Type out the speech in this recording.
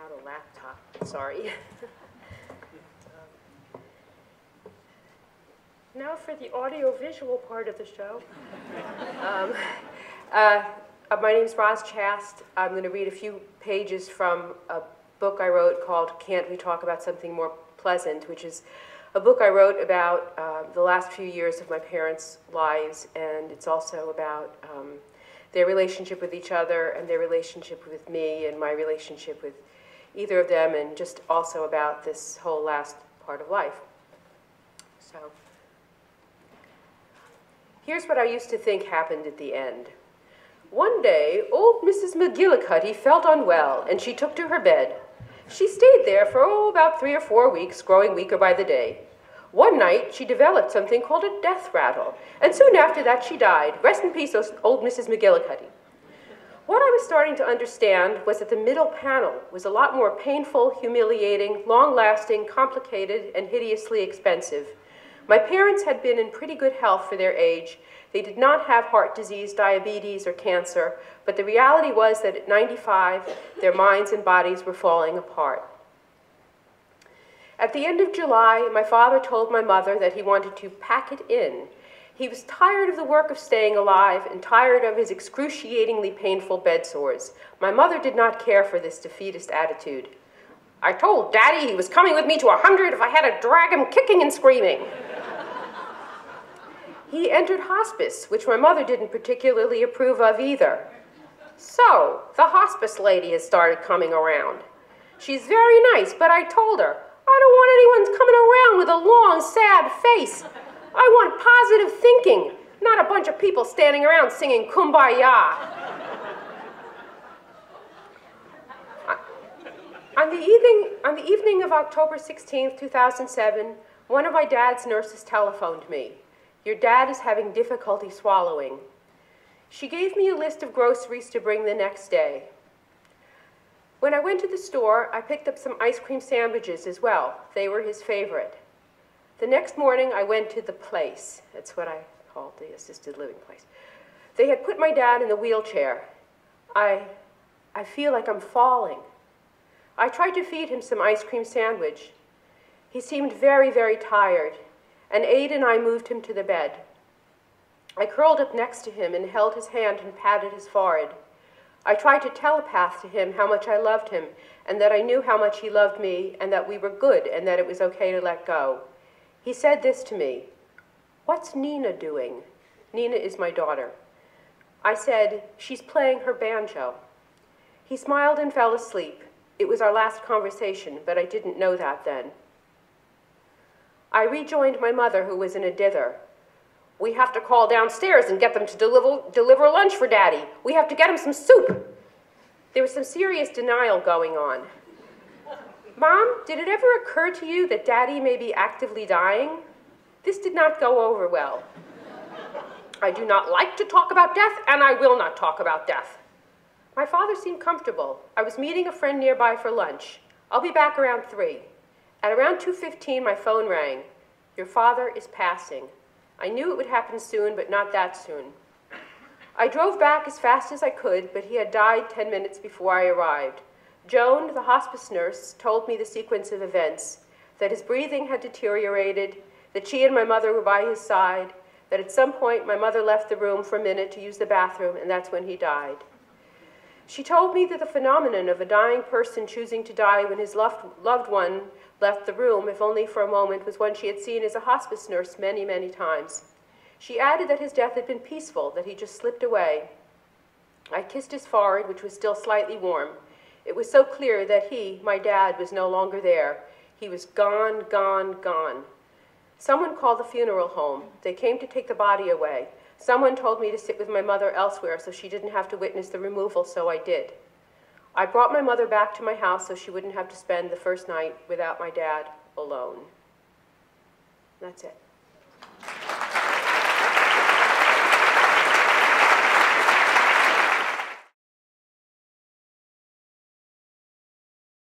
without a laptop. Sorry. Now for the audio-visual part of the show. My name's Roz Chast. I'm going to read a few pages from a book I wrote called Can't We Talk About Something More Pleasant, which is a book I wrote about the last few years of my parents' lives, and it's also about their relationship with each other and their relationship with me and my relationship with either of them, and just also about this whole last part of life. So, here's what I used to think happened at the end. One day, old Mrs. McGillicuddy felt unwell, and she took to her bed. She stayed there for, about 3 or 4 weeks, growing weaker by the day. One night, she developed something called a death rattle, and soon after that she died. Rest in peace, old Mrs. McGillicuddy. What I was starting to understand was that the middle panel was a lot more painful, humiliating, long-lasting, complicated, and hideously expensive. My parents had been in pretty good health for their age. They did not have heart disease, diabetes, or cancer, but the reality was that at 95, their minds and bodies were falling apart. At the end of July, my father told my mother that he wanted to pack it in. He was tired of the work of staying alive and tired of his excruciatingly painful bed sores. My mother did not care for this defeatist attitude. I told Daddy he was coming with me to 100 if I had to drag him kicking and screaming. He entered hospice, which my mother didn't particularly approve of either. So, the hospice lady has started coming around. She's very nice, but I told her, I don't want anyone coming around with a long, sad face. I want positive thinking, not a bunch of people standing around singing Kumbaya. On the evening of October 16th, 2007, one of my dad's nurses telephoned me. Your dad is having difficulty swallowing. She gave me a list of groceries to bring the next day. When I went to the store, I picked up some ice cream sandwiches as well. They were his favorite. The next morning, I went to the place. That's what I called the assisted living place. They had put my dad in the wheelchair. I feel like I'm falling. I tried to feed him some ice cream sandwich. He seemed very, very tired, and Aide and I moved him to the bed. I curled up next to him and held his hand and patted his forehead. I tried to telepath to him how much I loved him, and that I knew how much he loved me, and that we were good, and that it was okay to let go. He said this to me, "What's Nina doing?" Nina is my daughter. I said, "She's playing her banjo." He smiled and fell asleep. It was our last conversation, but I didn't know that then. I rejoined my mother, who was in a dither. We have to call downstairs and get them to deliver lunch for Daddy. We have to get him some soup. There was some serious denial going on. Mom, did it ever occur to you that Daddy may be actively dying? This did not go over well. I do not like to talk about death, and I will not talk about death. My father seemed comfortable. I was meeting a friend nearby for lunch. I'll be back around 3. At around 2:15, my phone rang. Your father is passing. I knew it would happen soon, but not that soon. I drove back as fast as I could, but he had died 10 minutes before I arrived. Joan, the hospice nurse, told me the sequence of events, that his breathing had deteriorated, that she and my mother were by his side, that at some point my mother left the room for a minute to use the bathroom, and that's when he died. She told me that the phenomenon of a dying person choosing to die when his loved one left the room, if only for a moment, was one she had seen as a hospice nurse many, many times. She added that his death had been peaceful, that he just slipped away. I kissed his forehead, which was still slightly warm. It was so clear that he, my dad, was no longer there. He was gone, gone, gone. Someone called the funeral home. They came to take the body away. Someone told me to sit with my mother elsewhere so she didn't have to witness the removal, so I did. I brought my mother back to my house so she wouldn't have to spend the first night without my dad alone. That's it.